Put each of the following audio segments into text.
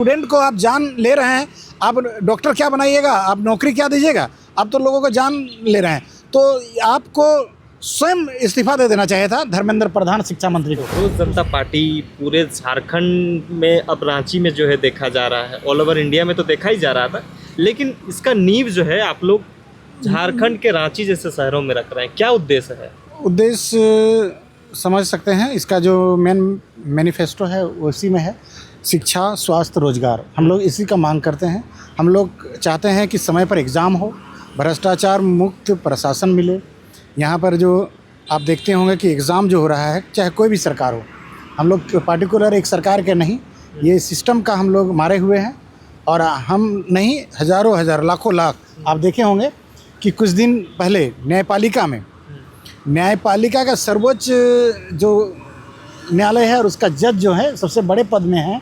Student को आप जान ले रहे हैं, आप डॉक्टर क्या बनाइएगा, आप नौकरी क्या दीजिएगा, आप तो लोगों को जान ले रहे हैं। तो आपको स्वयं इस्तीफा दे देना चाहिए था धर्मेंद्र प्रधान शिक्षा मंत्री को। रोज जनता पार्टी पूरे झारखंड में, अब रांची में जो है देखा जा रहा है, ऑल ओवर इंडिया में तो देखा ही जा रहा था, लेकिन इसका नींव जो है आप लोग झारखंड के रांची जैसे शहरों में रख रहे हैं। क्या उद्देश्य है? उद्देश्य समझ सकते हैं, इसका जो मेन मैनिफेस्टो है उसी में है, शिक्षा, स्वास्थ्य, रोजगार। हम लोग इसी का मांग करते हैं। हम लोग चाहते हैं कि समय पर एग्ज़ाम हो, भ्रष्टाचार मुक्त प्रशासन मिले। यहाँ पर जो आप देखते होंगे कि एग्ज़ाम जो हो रहा है, चाहे कोई भी सरकार हो, हम लोग पार्टिकुलर एक सरकार के नहीं, ये सिस्टम का हम लोग मारे हुए हैं। और हम नहीं, हज़ारों हज़ार, लाखों लाख आप देखे होंगे कि कुछ दिन पहले न्यायपालिका का सर्वोच्च जो न्यायालय है और उसका जज जो है सबसे बड़े पद में है,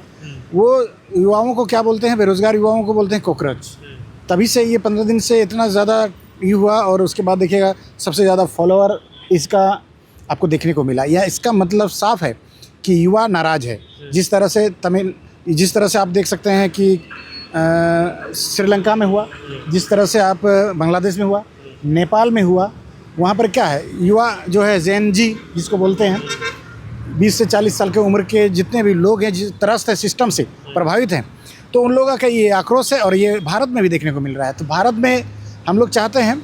वो युवाओं को क्या बोलते हैं, बेरोज़गार युवाओं को बोलते हैं कॉकरोच। तभी से ये 15 दिन से इतना ज़्यादा ये हुआ। और उसके बाद देखिएगा सबसे ज़्यादा फॉलोअर इसका आपको देखने को मिला। या इसका मतलब साफ है कि युवा नाराज़ है। जिस तरह से आप देख सकते हैं कि श्रीलंका में हुआ, जिस तरह से आप बांग्लादेश में हुआ, नेपाल में हुआ, वहाँ पर क्या है, युवा जो है जेन जी जिसको बोलते हैं, 20 से 40 साल के उम्र के जितने भी लोग हैं, जिस तरह से सिस्टम से प्रभावित हैं, तो उन लोगों का ये आक्रोश है। और ये भारत में भी देखने को मिल रहा है। तो भारत में हम लोग चाहते हैं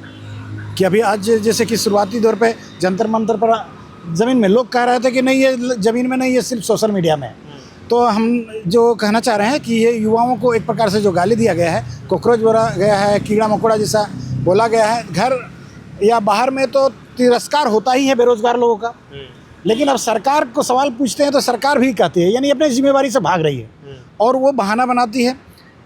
कि अभी आज जैसे कि शुरुआती दौर पे जंतर मंतर पर ज़मीन में लोग कह रहे थे कि नहीं, ये ज़मीन में नहीं, ये सिर्फ सोशल मीडिया में है। तो हम जो कहना चाह रहे हैं कि ये युवाओं को एक प्रकार से जो गाली दिया गया है, कॉकरोच बोला गया है, कीड़ा मकोड़ा जैसा बोला गया है, घर या बाहर में तो तिरस्कार होता ही है बेरोज़गार लोगों का। लेकिन अब सरकार को सवाल पूछते हैं तो सरकार भी कहती है, यानी अपनी जिम्मेवारी से भाग रही है और वो बहाना बनाती है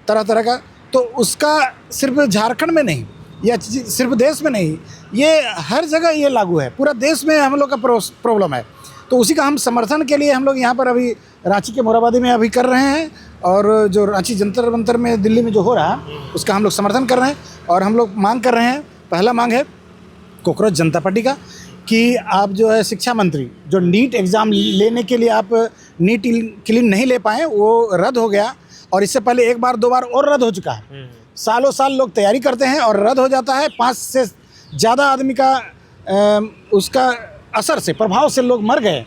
तरह तरह का। तो उसका सिर्फ झारखंड में नहीं या सिर्फ देश में नहीं, ये हर जगह ये लागू है, पूरा देश में हम लोग का प्रॉब्लम है। तो उसी का हम समर्थन के लिए हम लोग यहाँ पर अभी रांची के मोराबादी में अभी कर रहे हैं। और जो रांची जंतर मंतर में दिल्ली में जो हो रहा है उसका हम लोग समर्थन कर रहे हैं। और हम लोग मांग कर रहे हैं, पहला मांग है कॉकरोच जनता पार्टी का कि आप जो है शिक्षा मंत्री, जो नीट एग्ज़ाम लेने के लिए आप नीट क्लीन नहीं ले पाए, वो रद्द हो गया। और इससे पहले एक बार दो बार और रद्द हो चुका है। सालों साल लोग तैयारी करते हैं और रद्द हो जाता है। 5 से ज़्यादा आदमी का उसका असर से, प्रभाव से लोग मर गए।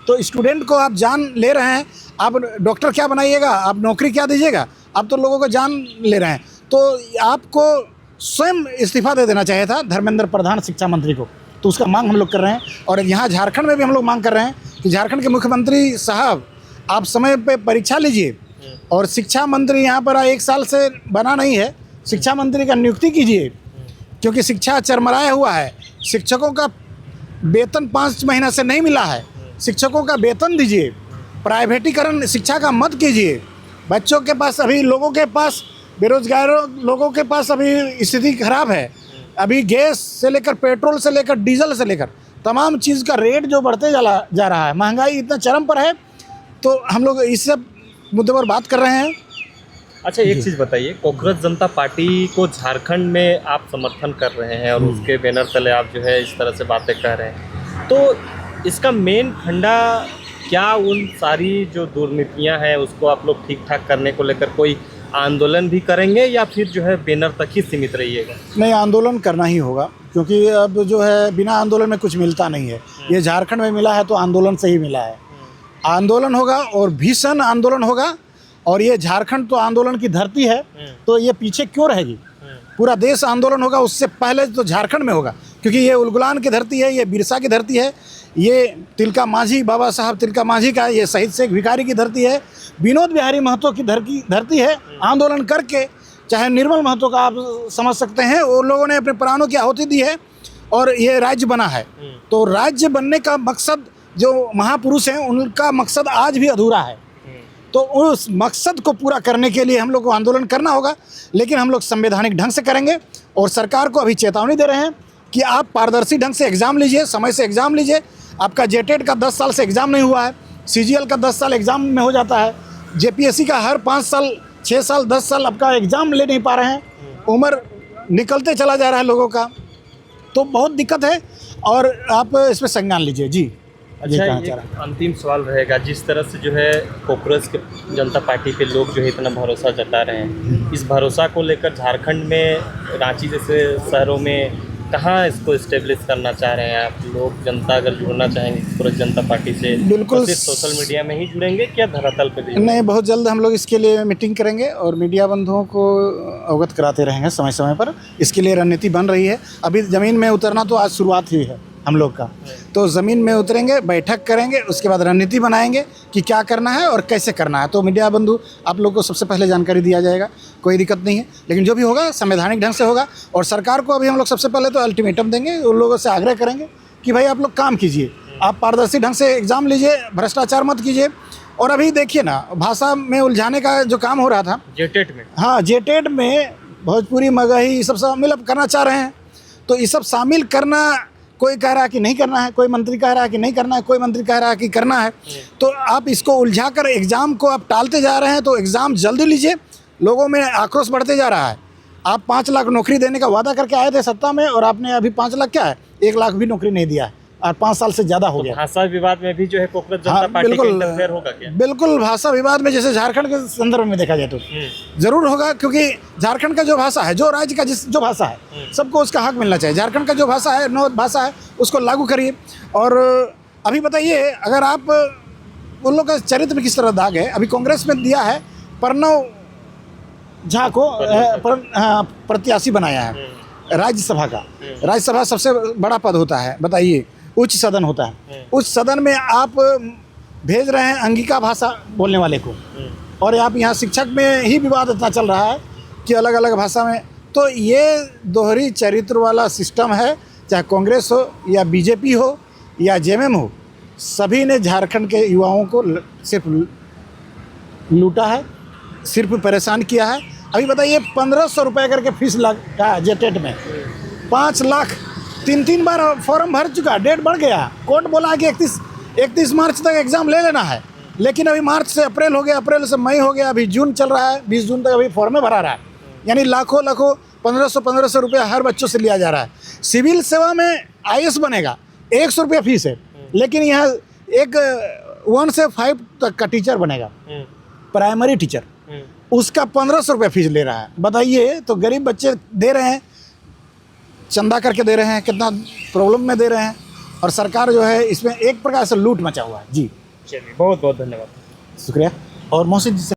तो स्टूडेंट को आप जान ले रहे हैं, आप डॉक्टर क्या बनाइएगा, आप नौकरी क्या दीजिएगा, आप तो लोगों को जान ले रहे हैं। तो आपको स्वयं इस्तीफा दे देना चाहिए था धर्मेंद्र प्रधान शिक्षा मंत्री को। तो उसका मांग हम लोग कर रहे हैं। और यहाँ झारखंड में भी हम लोग मांग कर रहे हैं कि झारखंड के मुख्यमंत्री साहब, आप समय पे परीक्षा लीजिए और शिक्षा मंत्री यहाँ पर 1 साल से बना नहीं है, शिक्षा मंत्री का नियुक्ति कीजिए, क्योंकि शिक्षा चरमराया हुआ है। शिक्षकों का वेतन 5 महीना से नहीं मिला है। शिक्षकों का वेतन दीजिए, प्राइवेटीकरण शिक्षा का मत कीजिए। बच्चों के पास, अभी लोगों के पास, बेरोजगारों लोगों के पास अभी स्थिति खराब है। अभी गैस से लेकर, पेट्रोल से लेकर, डीजल से लेकर तमाम चीज़ का रेट जो बढ़ते जा रहा है, महंगाई इतना चरम पर है। तो हम लोग इस सब मुद्दे पर बात कर रहे हैं। अच्छा, एक चीज़ बताइए, कॉकरोच जनता पार्टी को झारखंड में आप समर्थन कर रहे हैं और उसके बैनर तले आप जो है इस तरह से बातें कह रहे हैं, तो इसका मेन फंडा क्या, उन सारी जो दुर्नीतियां हैं उसको आप लोग ठीक ठाक करने को लेकर कोई आंदोलन भी करेंगे या फिर जो है बैनर तक ही सीमित रहिएगा? नहीं, आंदोलन करना ही होगा, क्योंकि अब जो है बिना आंदोलन में कुछ मिलता नहीं है। ये झारखंड में मिला है तो आंदोलन से ही मिला है। आंदोलन होगा और भीषण आंदोलन होगा। और ये झारखंड तो आंदोलन की धरती है, तो ये पीछे क्यों रहेगी? पूरा देश आंदोलन होगा, उससे पहले तो झारखंड में होगा, क्योंकि ये उलगुलान की धरती है, ये बिरसा की धरती है, ये तिलका मांझी, बाबा साहब तिलका मांझी का, ये शहीद शेख भिखारी की धरती है, विनोद बिहारी महतो की धरती है। आंदोलन करके, चाहे निर्मल महतो का आप समझ सकते हैं, वो लोगों ने अपने प्राणों की आहुति दी है और ये राज्य बना है। तो राज्य बनने का मकसद, जो महापुरुष हैं उनका मकसद आज भी अधूरा है। तो उस मकसद को पूरा करने के लिए हम लोग को आंदोलन करना होगा, लेकिन हम लोग संवैधानिक ढंग से करेंगे। और सरकार को अभी चेतावनी दे रहे हैं कि आप पारदर्शी ढंग से एग्ज़ाम लीजिए, समय से एग्ज़ाम लीजिए। आपका जेटेट का 10 साल से एग्ज़ाम नहीं हुआ है, CGL का 10 साल एग्ज़ाम में हो जाता है, JPSC का हर 5 साल, 6 साल, 10 साल आपका एग्ज़ाम ले नहीं पा रहे हैं, उम्र निकलते चला जा रहा है लोगों का, तो बहुत दिक्कत है। और आप इस पर संज्ञान लीजिए जी। ये अच्छा, कहना एक चाह रहा हूँ। अंतिम सवाल रहेगा, जिस तरह से जो है कांग्रेस के जनता पार्टी पे लोग जो है इतना भरोसा जता रहे हैं, इस भरोसा को लेकर झारखंड में रांची जैसे शहरों में कहाँ इसको इस्टेब्लिश करना चाह रहे हैं आप लोग? जनता अगर जुड़ना चाहेंगे कांग्रेस जनता पार्टी से, बिल्कुल। तो सिर्फ सोशल मीडिया में ही जुड़ेंगे क्या धरातल पे भी? नहीं, बहुत जल्द हम लोग इसके लिए मीटिंग करेंगे और मीडिया बंधुओं को अवगत कराते रहेंगे समय समय पर। इसके लिए रणनीति बन रही है। अभी ज़मीन में उतरना तो आज शुरुआत हुई है हम लोग का, तो ज़मीन में उतरेंगे, बैठक करेंगे, उसके बाद रणनीति बनाएंगे कि क्या करना है और कैसे करना है। तो मीडिया बंधु आप लोग को सबसे पहले जानकारी दिया जाएगा, कोई दिक्कत नहीं है। लेकिन जो भी होगा संवैधानिक ढंग से होगा। और सरकार को अभी हम लोग सबसे पहले तो अल्टीमेटम देंगे, उन लोगों से आग्रह करेंगे कि भाई आप लोग काम कीजिए, आप पारदर्शी ढंग से एग्ज़ाम लीजिए, भ्रष्टाचार मत कीजिए। और अभी देखिए ना, भाषा में उलझाने का जो काम हो रहा था जेटेट में, हाँ, जेटेट में भोजपुरी, मगही, ये सब शामिल अब करना चाह रहे हैं। तो ये सब शामिल करना, कोई कह रहा है कि नहीं करना है, कोई मंत्री कह रहा है कि नहीं करना है, कोई मंत्री कह रहा है कि करना है। तो आप इसको उलझा कर एग्ज़ाम को आप टालते जा रहे हैं। तो एग्ज़ाम जल्दी लीजिए। लोगों में आक्रोश बढ़ते जा रहा है। आप 5 लाख नौकरी देने का वादा करके आए थे सत्ता में, और आपने अभी 5 लाख क्या है, 1 लाख भी नौकरी नहीं दिया है, और 5 साल से ज़्यादा हो गया। भाषा विवाद में भी जो है कांग्रेस जनता हाँ, पार्टी का बिल्कुल, इंटरफेयर होगा क्या? बिल्कुल। भाषा विवाद में जैसे झारखंड के संदर्भ में देखा जाए तो जरूर होगा, क्योंकि झारखंड का जो भाषा है, जो राज्य का जो भाषा है, सबको उसका हक मिलना चाहिए। झारखंड का जो भाषा है, नौ भाषा है, उसको लागू करिए। और अभी बताइए, अगर आप उन लोग का चरित्र में किस तरह दाग है, अभी कांग्रेस में दिया है प्रणव झा को प्रत्याशी बनाया है राज्यसभा का। राज्यसभा सबसे बड़ा पद होता है, बताइए, उच्च सदन होता है। उच्च सदन में आप भेज रहे हैं अंगिका भाषा बोलने वाले को, और आप यहाँ शिक्षक में ही विवाद इतना चल रहा है कि अलग अलग भाषा में। तो ये दोहरी चरित्र वाला सिस्टम है, चाहे कांग्रेस हो या बीजेपी हो या जेएमएम हो, सभी ने झारखंड के युवाओं को सिर्फ लूटा है, सिर्फ परेशान किया है। अभी बताइए, 1500 रुपये करके फीस लगा जेटेट में, 5 लाख 3 बार फॉर्म भर चुका, डेट बढ़ गया। कोर्ट बोला कि 31 मार्च तक एग्ज़ाम ले लेना है, लेकिन अभी मार्च से अप्रैल हो गया, अप्रैल से मई हो गया, अभी जून चल रहा है, 20 जून तक अभी फॉर्म भरा रहा है। यानी लाखों 1500 रुपया हर बच्चों से लिया जा रहा है। सिविल सेवा में IAS बनेगा, 100 रुपया फीस है, लेकिन यहाँ एक 1 से 5 तक का टीचर बनेगा, प्राइमरी टीचर, उसका 1500 रुपया फीस ले रहा है। बताइए, तो गरीब बच्चे दे रहे हैं, चंदा करके दे रहे हैं, कितना प्रॉब्लम में दे रहे हैं। और सरकार जो है इसमें एक प्रकार से लूट मचा हुआ है। जी चलिए, बहुत बहुत धन्यवाद, शुक्रिया। और मोहसिन जी से